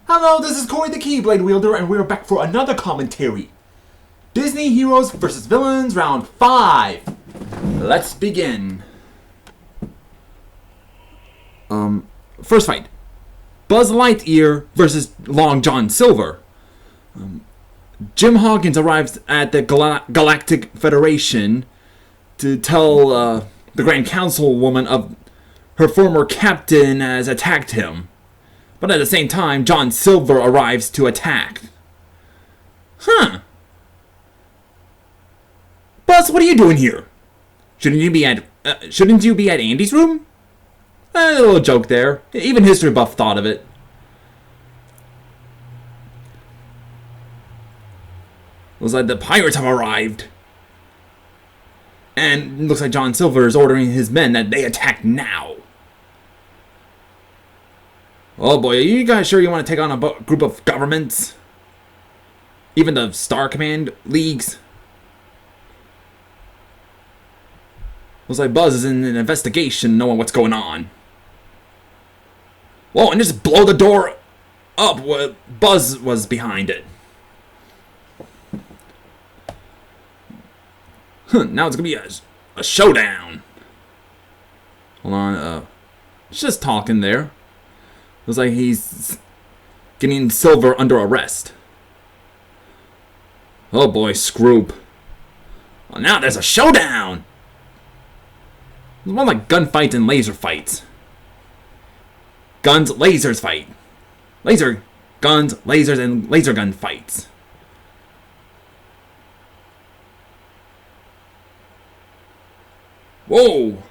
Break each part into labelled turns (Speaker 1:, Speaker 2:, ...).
Speaker 1: Hello, this is Corey the Keyblade Wielder, and we're back for another commentary. Disney Heroes vs. Villains, Round 5. Let's begin. First fight. Buzz Lightyear versus Long John Silver. Jim Hawkins arrives at the Galactic Federation to tell the Grand Councilwoman of her former captain has attacked him. But at the same time, John Silver arrives to attack. Buzz, what are you doing here? Shouldn't you be at Andy's room? A little joke there. Even History Buff thought of it. Looks like the pirates have arrived. And looks like John Silver is ordering his men that they attack now. Oh boy, are you guys sure you want to take on a group of governments? Even the Star Command leagues? Looks like Buzz is in an investigation knowing what's going on. Whoa, and just blow the door up while Buzz was behind it. Now it's gonna be a showdown. Hold on, it's just talking there. Looks like he's getting Silver under arrest. Oh boy, Scroop. Well, now there's a showdown! It's more like gunfights and laser fights. Guns, lasers fight. Laser, guns, lasers, and laser gun fights. Whoa!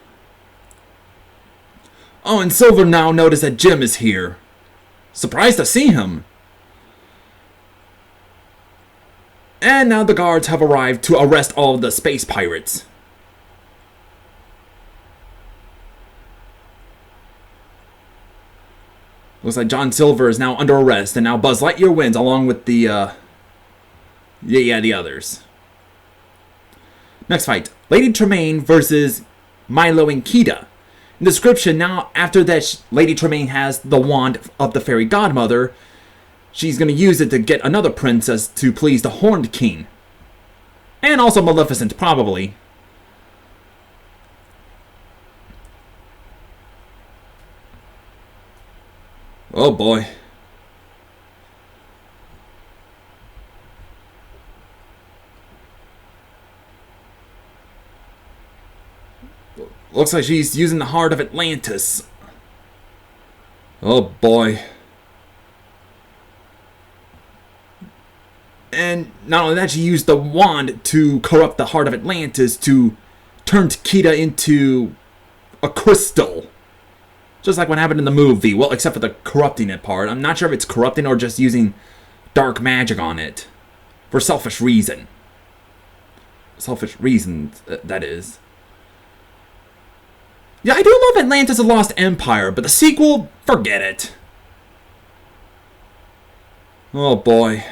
Speaker 1: Oh, and Silver now noticed that Jim is here. Surprised to see him. And now the guards have arrived to arrest all of the space pirates. Looks like John Silver is now under arrest, and now Buzz Lightyear wins along with the others. Next fight, Lady Tremaine versus Milo and Kida. In the description, now after that, Lady Tremaine has the wand of the fairy godmother. She's going to use it to get another princess to please the Horned King. And also Maleficent, probably. Oh boy. Looks like she's using the heart of Atlantis. Oh boy. And not only that, she used the wand to corrupt the heart of Atlantis to turn Kida into a crystal. Just like what happened in the movie. Well, except for the corrupting it part. I'm not sure if it's corrupting or just using dark magic on it. For selfish reason. Selfish reasons, that is. Yeah, I do love Atlantis: The Lost Empire, but the sequel, forget it. Oh boy.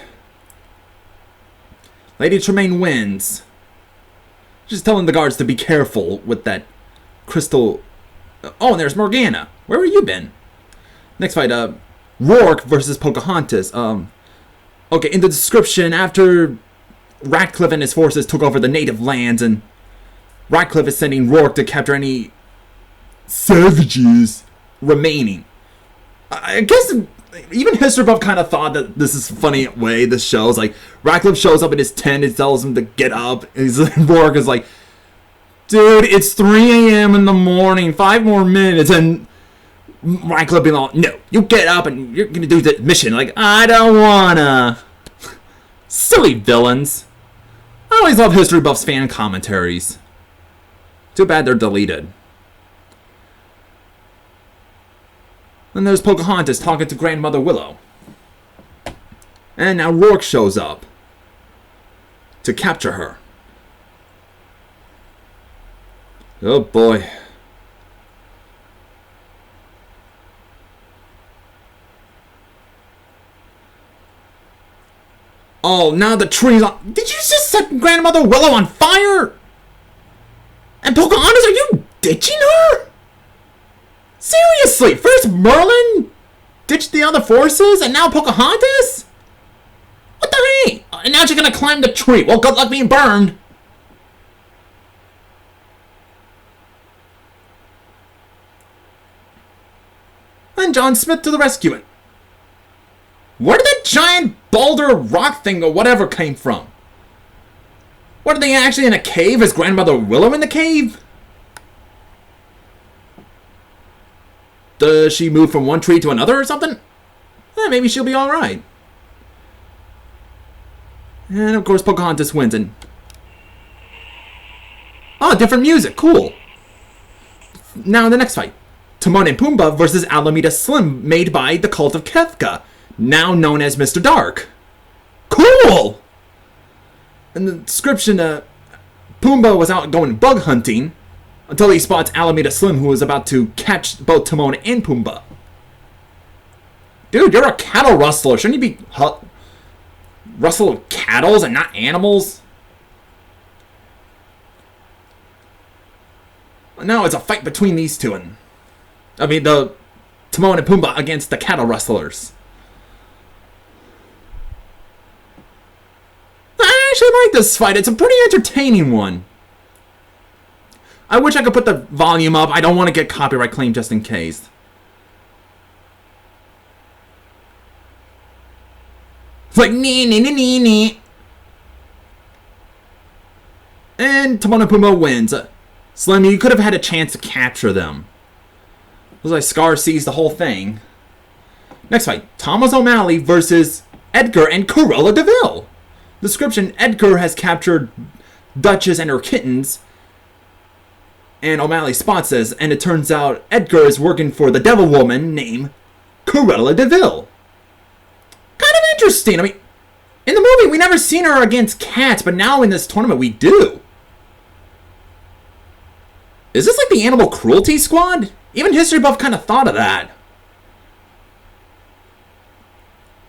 Speaker 1: Lady Tremaine wins. Just telling the guards to be careful with that crystal. Oh, and there's Morgana. Where have you been? Next fight, Rourke versus Pocahontas. Okay, in the description, after Ratcliffe and his forces took over the native lands, and Ratcliffe is sending Rourke to capture any savages remaining. I guess even History Buff kind of thought that this is a funny way this shows. Like, Ratcliffe shows up in his tent and tells him to get up. Rourke is like, dude, it's 3 a.m. in the morning, 5 more minutes, and Ratcliffe being like, no, you get up and you're gonna do the mission. Like, I don't wanna. Silly villains. I always love History Buff's fan commentaries. Too bad they're deleted. Then there's Pocahontas talking to Grandmother Willow. And now Rourke shows up to capture her. Oh boy. Oh, now the tree's on. Did you just set Grandmother Willow on fire? And Pocahontas, are you ditching her? Seriously, first Merlin ditched the the other forces, and now Pocahontas? What the hey? And now she's gonna climb the tree. Well, good luck being burned. And John Smith to the rescue. Where did that giant boulder rock thing or whatever came from? What, are they actually in a cave? Is Grandmother Willow in the cave? Does she move from one tree to another or something? Maybe she'll be alright. And of course Pocahontas wins and... Oh, different music. Cool. Now the next fight. Timon and Pumbaa versus Alameda Slim, made by the Cult of Kefka, now known as Mr. Dark. Cool! In the description, Pumbaa was out going bug hunting until he spots Alameda Slim, who is about to catch both Timon and Pumbaa. Dude, you're a cattle rustler. Shouldn't you be rustle cattle and not animals? Now it's a fight between these two, and the Timon and Pumbaa against the cattle rustlers. I actually like this fight. It's a pretty entertaining one. I wish I could put the volume up. I don't want to get copyright claim just in case. It's like nee nee nee nee nee. And Timon and Pumbaa wins. Slim, you could have had a chance to capture them. It was like Scar sees the whole thing. Next fight, Thomas O'Malley versus Edgar and Cruella DeVille. Description, Edgar has captured Duchess and her kittens, and O'Malley spots this, and it turns out Edgar is working for the devil woman named Cruella DeVille. Kind of interesting. I mean, in the movie, we never seen her against cats, but now in this tournament, we do. Is this like the Animal Cruelty Squad? Even History Buff kind of thought of that.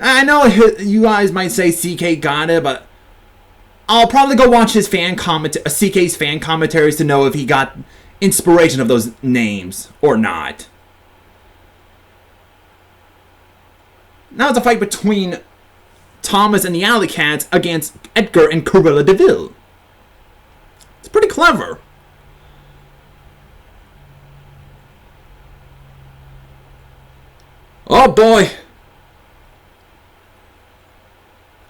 Speaker 1: I know you guys might say CK got it, but I'll probably go watch his CK's fan commentaries to know if he got inspiration of those names or not. Now it's a fight between Thomas and the Alley Cats against Edgar and Cruella DeVille. It's pretty clever. Oh boy!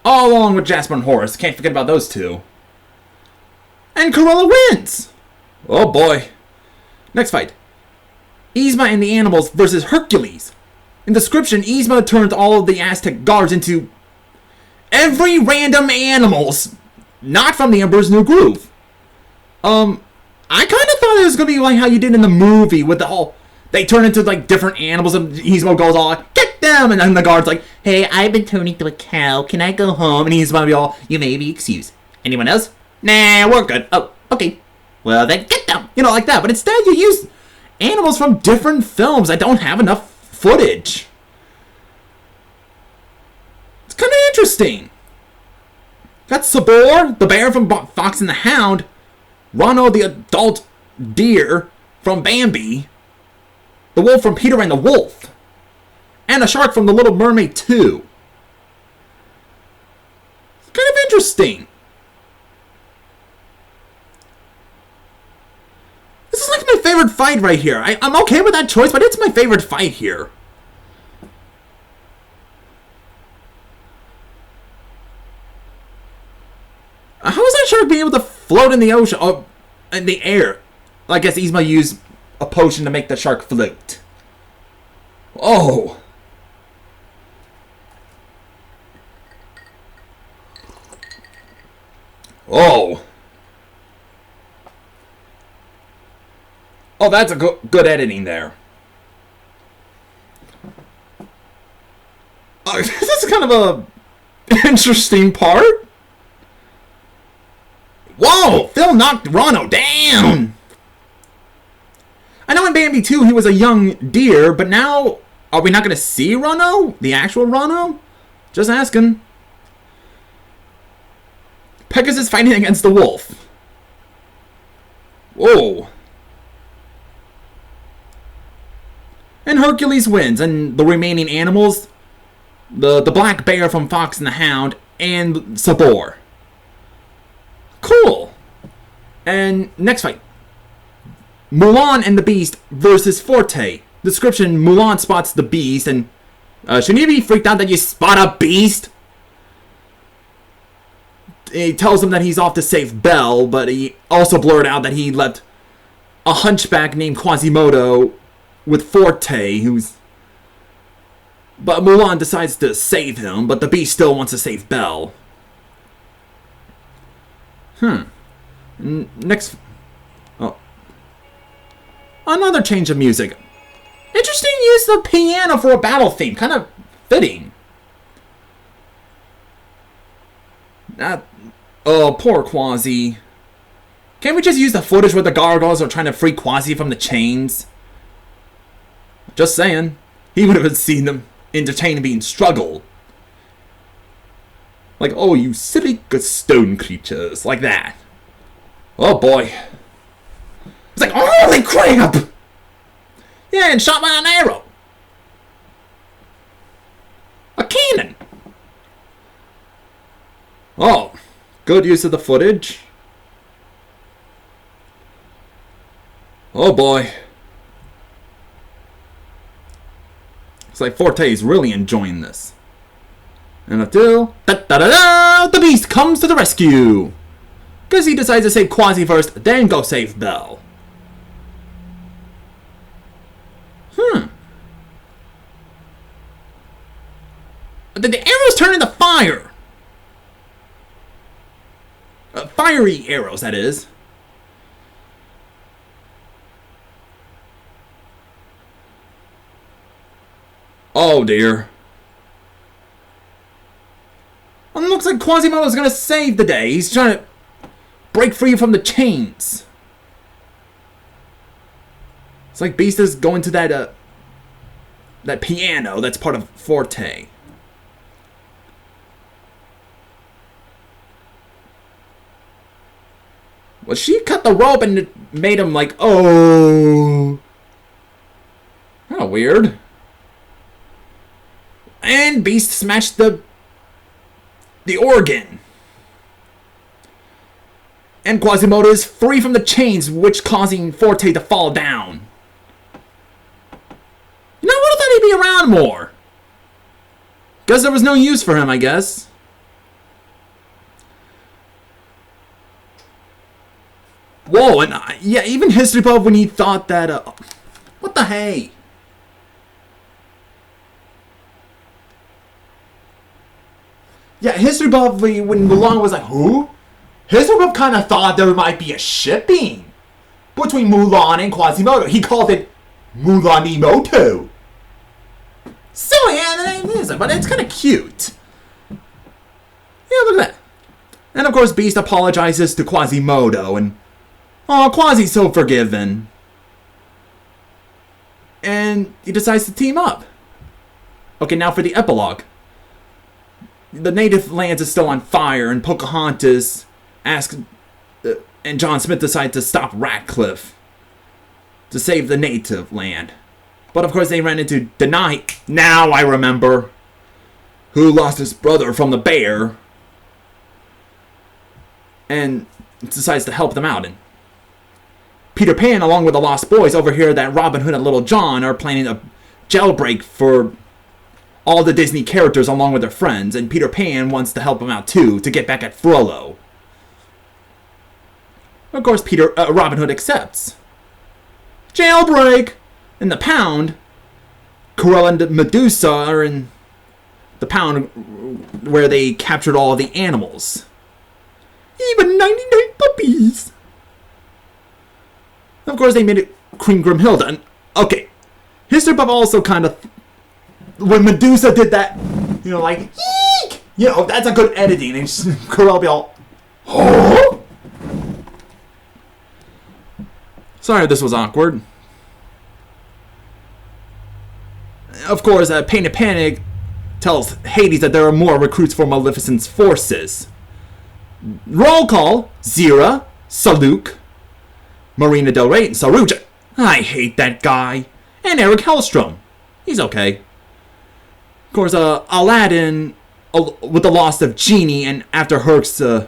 Speaker 1: All along with Jasper and Horace. Can't forget about those two. And Cruella wins! Oh boy. Next fight. Yzma and the Animals versus Hercules. In description, Yzma turns all of the Aztec guards into every random animals not from the Emperor's New Groove. I kind of thought it was going to be like how you did in the movie with the whole... They turn into like different animals and Yzma goes all like, get them! And then the guard's like, hey, I've been turned into a cow. Can I go home? And Yzma be all, you may be excused. Anyone else? Nah, we're good. Oh, okay. Well, then get them! You know, like that. But instead you use animals from different films that don't have enough footage. It's kind of interesting. Got Sabor, the bear from Fox and the Hound. Ronno, the adult deer from Bambi. The wolf from Peter and the Wolf. And a shark from The Little Mermaid 2. It's kind of interesting. This is like my favorite fight right here. I'm okay with that choice, but it's my favorite fight here. How is that shark being able to float in the ocean? Oh, in the air. I guess Yzma used a potion to make the shark float. Oh. Oh. Oh, that's a good editing there. This is kind of a interesting part. Whoa! Phil knocked Ronno down! I know in Bambi 2 he was a young deer, but now... Are we not going to see Ronno? The actual Ronno? Just asking. Pegasus fighting against the wolf. Whoa. And Hercules wins, and the remaining animals the black bear from Fox and the Hound, and Sabor. Cool. And next fight. Mulan and the Beast versus Forte. Description, Mulan spots the Beast and... shouldn't you be freaked out that you spot a beast? He tells him that he's off to save Belle, but he also blurred out that he left a hunchback named Quasimodo with Forte, who's... But Mulan decides to save him, but the Beast still wants to save Belle. Next... Oh. Another change of music. Interesting use of the piano for a battle theme. Kind of fitting. Oh, poor Quasi. Can't we just use the footage where the gargoyles are trying to free Quasi from the chains? Just saying. He would have seen them entertain being struggle. Like, oh, you silly stone creatures. Like that. Oh, boy. It's like, holy crap! Yeah, and shot by an arrow. A cannon. Oh, good use of the footage. Oh boy. It's like Forte's really enjoying this. And until the Beast comes to the rescue. Because he decides to save Quasi first, then go save Belle. Did the arrows turn into fire? Fiery arrows, that is. Oh dear. Well, it looks like Quasimodo's gonna save the day. He's trying to break free from the chains. It's like Beast is going to that piano that's part of Forte. Well, she cut the rope and it made him like, oh. Kind of weird. And Beast smashed the organ. And Quasimodo is free from the chains, which causing Forte to fall down. You know, I would have thought he'd be around more. Because there was no use for him, I guess. Whoa, and yeah, even History Buff when he thought that, what the hey? Yeah, History Buff when Mulan was like, who? History Buff kind of thought there might be a shipping between Mulan and Quasimodo. He called it Mulanimoto. Silly animation, but it's kind of cute. Yeah, look at that. And of course, Beast apologizes to Quasimodo and... oh, Quasi's so forgiven. And he decides to team up. Okay, now for the epilogue. The native lands is still on fire, and Pocahontas asks... and John Smith decide to stop Ratcliffe to save the native land. But of course they ran into Denai. Now I remember. Who lost his brother from the bear. And decides to help them out. And Peter Pan, along with the Lost Boys, overhear that Robin Hood and Little John are planning a jailbreak for all the Disney characters along with their friends. And Peter Pan wants to help them out too, to get back at Frollo. Of course, Robin Hood accepts. Jailbreak! In the pound, Cruella and Medusa are in the pound where they captured all the animals. Even 99 puppies! Of course, they made it Queen Grimhilda. And, okay, History Buff also kind of... when Medusa did that, you know, like, eek! You know, that's a good editing. And Cruella be all, oh! Sorry if this was awkward. Of course, Painted Panic tells Hades that there are more recruits for Maleficent's forces. Roll call: Zira, Saluk, Marina Del Rey, and Saruja. I hate that guy. And Eric Hellstrom. He's okay. Of course, Aladdin, with the loss of Genie, and after Hercules'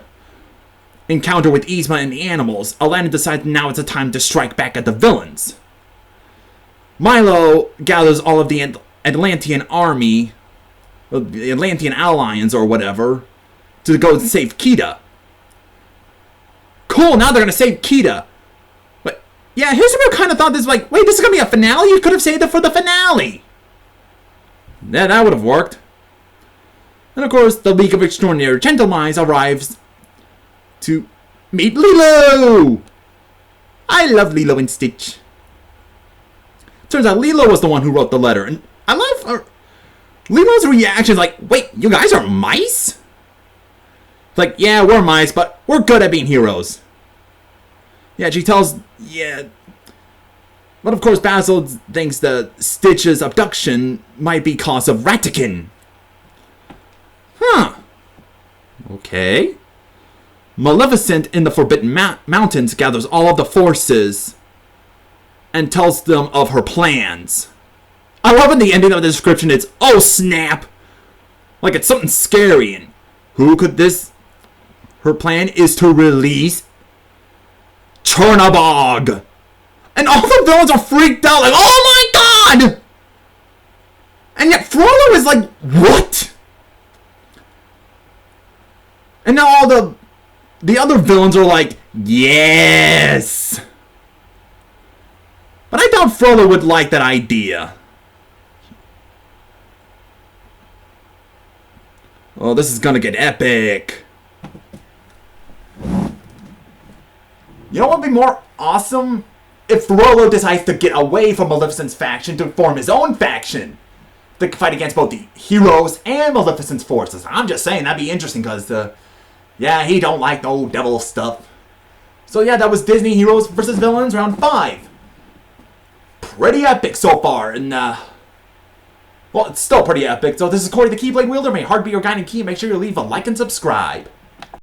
Speaker 1: encounter with Yzma and the animals, Aladdin decides now it's a time to strike back at the villains. Milo gathers all of the Atlantean army, the Atlantean alliance or whatever, to go save Kida. Cool, now they're gonna save Kida. But yeah, here's where I kind of thought this was like, wait, this is gonna be a finale? You could have saved it for the finale. Yeah, that would have worked. And of course, the League of Extraordinary Gentlemen arrives to meet Lilo. I love Lilo and Stitch. Turns out Lilo was the one who wrote the letter, and I love Lilo's reaction. Like, wait, you guys are mice? Like, yeah, we're mice, but we're good at being heroes. Yeah, she tells, yeah. But of course, Basil thinks that Stitch's abduction might be cause of Ratican. Huh. Okay. Maleficent in the Forbidden Mountains gathers all of the forces and tells them of her plans. I love in the ending of the description, it's, oh snap! Like it's something scary, and who could this... Her plan is to release Chernabog. And all the villains are freaked out, like, oh my god! And yet Frollo is like, what? And now all the other villains are like, yes! But I doubt Frollo would like that idea. Oh, this is gonna get epic. You know what would be more awesome? If Frollo decides to get away from Maleficent's faction to form his own faction. To fight against both the heroes and Maleficent's forces. I'm just saying, that'd be interesting because, yeah, he don't like no devil stuff. So yeah, that was Disney Heroes vs. Villains round 5. Pretty epic so far, and well, it's still pretty epic. So this is Corey the Keyblade Wielder. May heart be your guiding key. Make sure you leave a like and subscribe.